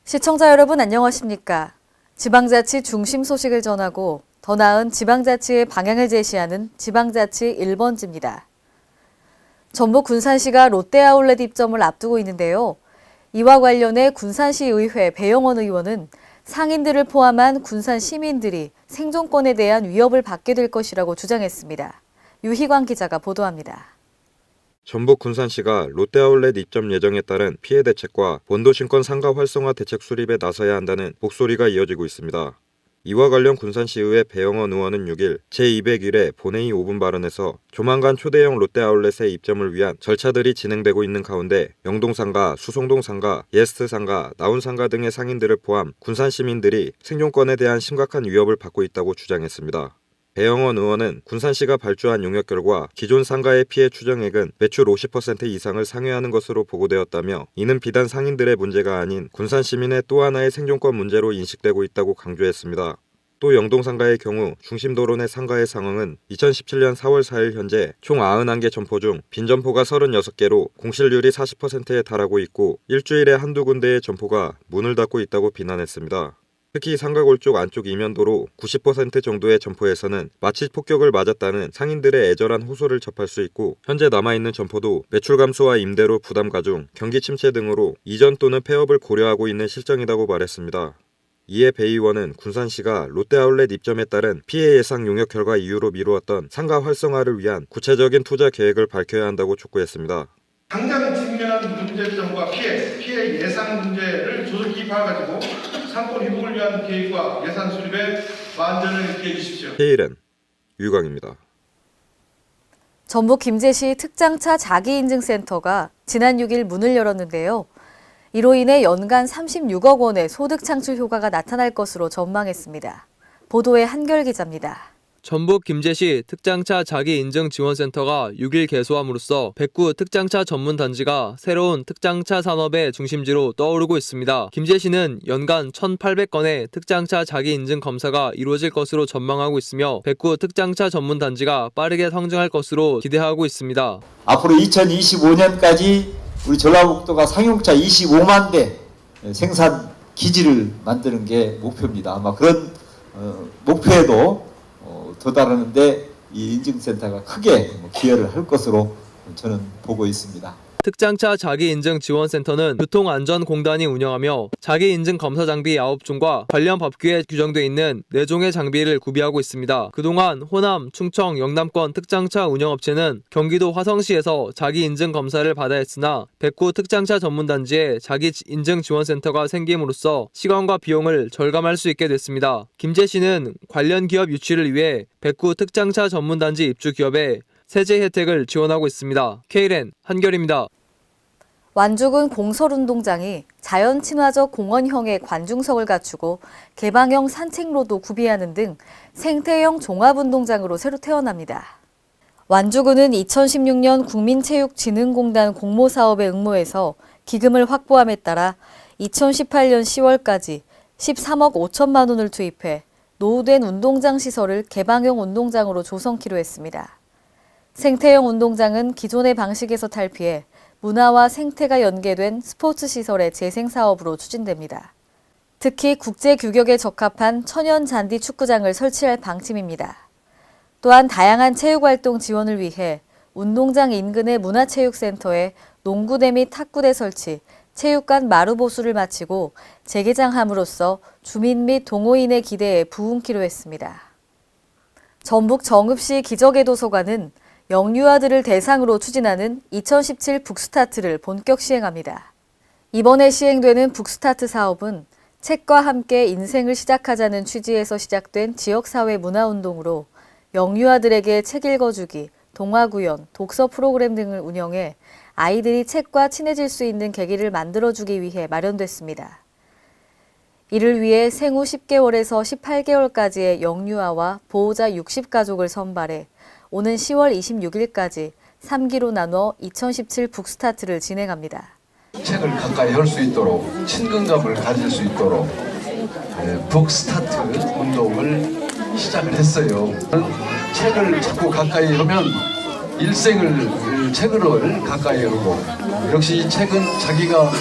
시청자 여러분 안녕하십니까? 지방자치 중심 소식을 전하고 더 나은 지방자치의 방향을 제시하는 지방자치 1번지입니다. 전북 군산시가 롯데아울렛 입점을 앞두고 있는데요. 이와 관련해 군산시의회 배영원 의원은 상인들을 포함한 군산 시민들이 생존권에 대한 위협을 받게 될 것이라고 주장했습니다. 유희광 기자가 보도합니다. 전북 군산시가 롯데아울렛 입점 예정에 따른 피해 대책과 본도심권 상가 활성화 대책 수립에 나서야 한다는 목소리가 이어지고 있습니다. 이와 관련 군산시의회 배영원 의원은 6일 제201회 본회의 5분 발언에서 조만간 초대형 롯데아울렛의 입점을 위한 절차들이 진행되고 있는 가운데 영동상가, 수송동상가, 예스트상가, 나운상가 등의 상인들을 포함 군산 시민들이 생존권에 대한 심각한 위협을 받고 있다고 주장했습니다. 배영원 의원은 군산시가 발주한 용역 결과 기존 상가의 피해 추정액은 매출 50% 이상을 상회하는 것으로 보고되었다며 이는 비단 상인들의 문제가 아닌 군산 시민의 또 하나의 생존권 문제로 인식되고 있다고 강조했습니다. 또 영동상가의 경우 중심도로 내 상가의 상황은 2017년 4월 4일 현재 총 91개 점포 중 빈 점포가 36개로 공실률이 40%에 달하고 있고 일주일에 한두 군데의 점포가 문을 닫고 있다고 비난했습니다. 특히 상가골 쪽 안쪽 이면도로 90% 정도의 점포에서는 마치 폭격을 맞았다는 상인들의 애절한 호소를 접할 수 있고 현재 남아있는 점포도 매출 감소와 임대료 부담 가중, 경기 침체 등으로 이전 또는 폐업을 고려하고 있는 실정이라고 말했습니다. 이에 배 의원은 군산시가 롯데아울렛 입점에 따른 피해 예상 용역 결과 이유로 미루었던 상가 활성화를 위한 구체적인 투자 계획을 밝혀야 한다고 촉구했습니다. 당장 직면한 문제점과 피해 예상 문제를 조속히 파악하고 상권 회복을 위한 계획과 예산 수립에 만전을 기해 주십시오. K일엔 유광입니다. 전북 김제시 특장차 자기인증센터가 지난 6일 문을 열었는데요. 이로 인해 연간 36억 원의 소득 창출 효과가 나타날 것으로 전망했습니다. 보도에 한결 기자입니다. 전북 김제시 특장차 자기인증지원센터가 6일 개소함으로써 백구 특장차 전문단지가 새로운 특장차 산업의 중심지로 떠오르고 있습니다. 김제시는 연간 1,800건의 특장차 자기인증 검사가 이루어질 것으로 전망하고 있으며 백구 특장차 전문단지가 빠르게 성장할 것으로 기대하고 있습니다. 앞으로 2025년까지 우리 전라북도가 상용차 25만 대 생산 기지를 만드는 게 목표입니다. 아마 그런 목표에도 도달하는데 이 인증센터가 크게 기여를 할 것으로 저는 보고 있습니다. 특장차 자기인증지원센터는 교통안전공단이 운영하며 자기인증 검사 장비 9종과 관련 법규에 규정되어 있는 4종의 장비를 구비하고 있습니다. 그동안 호남, 충청, 영남권 특장차 운영업체는 경기도 화성시에서 자기인증 검사를 받아야 했으나 백구 특장차 전문단지에 자기인증지원센터가 생김으로써 시간과 비용을 절감할 수 있게 됐습니다. 김제시는 관련 기업 유치를 위해 백구 특장차 전문단지 입주 기업에 세제 혜택을 지원하고 있습니다. K일엔 한결입니다. 완주군 공설운동장이 자연 친화적 공원형의 관중석을 갖추고 개방형 산책로도 구비하는 등 생태형 종합운동장으로 새로 태어납니다. 완주군은 2016년 국민체육진흥공단 공모사업에 응모해서 기금을 확보함에 따라 2018년 10월까지 13억 5천만 원을 투입해 노후된 운동장 시설을 개방형 운동장으로 조성키로 했습니다. 생태형 운동장은 기존의 방식에서 탈피해 문화와 생태가 연계된 스포츠 시설의 재생 사업으로 추진됩니다. 특히 국제 규격에 적합한 천연 잔디 축구장을 설치할 방침입니다. 또한 다양한 체육활동 지원을 위해 운동장 인근의 문화체육센터에 농구대 및 탁구대 설치, 체육관 마루 보수를 마치고 재개장함으로써 주민 및 동호인의 기대에 부응키로 했습니다. 전북 정읍시 기적의 도서관은 영유아들을 대상으로 추진하는 2017 북스타트를 본격 시행합니다. 이번에 시행되는 북스타트 사업은 책과 함께 인생을 시작하자는 취지에서 시작된 지역사회 문화운동으로 영유아들에게 책 읽어주기, 동화구연, 독서 프로그램 등을 운영해 아이들이 책과 친해질 수 있는 계기를 만들어주기 위해 마련됐습니다. 이를 위해 생후 10개월에서 18개월까지의 영유아와 보호자 60가족을 선발해 오는 10월 26일까지 3기로 나눠 2017 북스타트를 진행합니다. 책을 가까이 할 수 있도록 친근감을 가질 수 있도록 북스타트 운동을 시작을 했어요. 책을 자꾸 가까이 하면 일생을 책으로 가까이 하고 역시 이 책은 자기가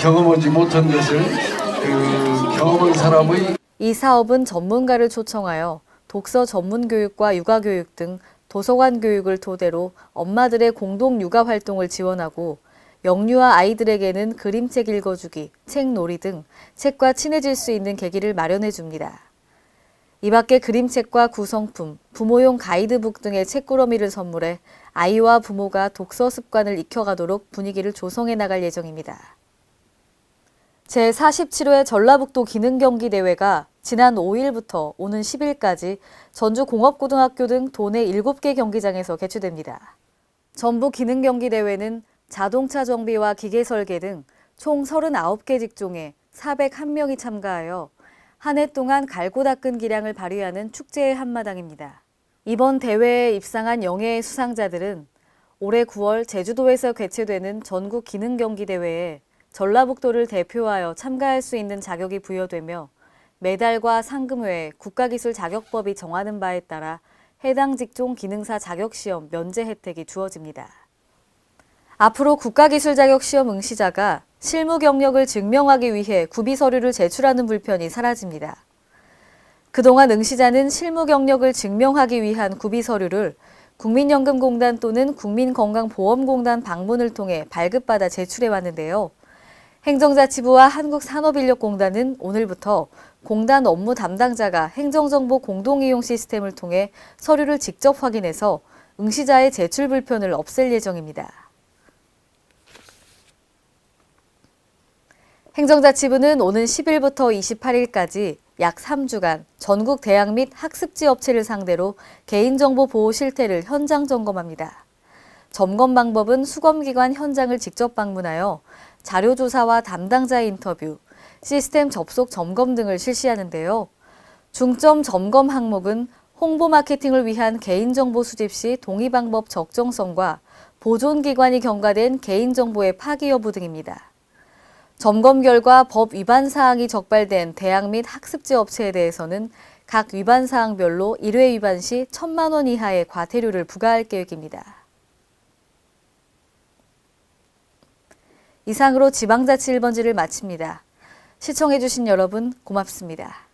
경험하지 못한 것을 경험한 사람의 이 사업은 전문가를 초청하여 독서 전문 교육과 육아 교육 등 도서관 교육을 토대로 엄마들의 공동 육아 활동을 지원하고 영유아 아이들에게는 그림책 읽어주기, 책놀이 등 책과 친해질 수 있는 계기를 마련해 줍니다. 이 밖에 그림책과 구성품, 부모용 가이드북 등의 책꾸러미를 선물해 아이와 부모가 독서 습관을 익혀가도록 분위기를 조성해 나갈 예정입니다. 제47회 전라북도 기능경기대회가 지난 5일부터 오는 10일까지 전주공업고등학교 등 도내 7개 경기장에서 개최됩니다. 전북 기능경기대회는 자동차 정비와 기계 설계 등 총 39개 직종에 401명이 참가하여 한 해 동안 갈고 닦은 기량을 발휘하는 축제의 한마당입니다. 이번 대회에 입상한 영예의 수상자들은 올해 9월 제주도에서 개최되는 전국 기능경기대회에 전라북도를 대표하여 참가할 수 있는 자격이 부여되며 메달과 상금 외에 국가기술자격법이 정하는 바에 따라 해당 직종 기능사 자격시험 면제 혜택이 주어집니다. 앞으로 국가기술자격시험 응시자가 실무 경력을 증명하기 위해 구비 서류를 제출하는 불편이 사라집니다. 그동안 응시자는 실무 경력을 증명하기 위한 구비 서류를 국민연금공단 또는 국민건강보험공단 방문을 통해 발급받아 제출해 왔는데요. 행정자치부와 한국산업인력공단은 오늘부터 공단 업무 담당자가 행정정보 공동이용 시스템을 통해 서류를 직접 확인해서 응시자의 제출 불편을 없앨 예정입니다. 행정자치부는 오는 10일부터 28일까지 약 3주간 전국 대학 및 학습지 업체를 상대로 개인정보 보호 실태를 현장 점검합니다. 점검 방법은 수검기관 현장을 직접 방문하여 자료조사와 담당자의 인터뷰, 시스템 접속 점검 등을 실시하는데요. 중점 점검 항목은 홍보 마케팅을 위한 개인정보 수집 시 동의 방법 적정성과 보존기관이 경과된 개인정보의 파기 여부 등입니다. 점검 결과 법 위반 사항이 적발된 대학 및 학습지 업체에 대해서는 각 위반 사항별로 1회 위반 시 1,000만 원 이하의 과태료를 부과할 계획입니다. 이상으로 지방자치 1번지를 마칩니다. 시청해주신 여러분 고맙습니다.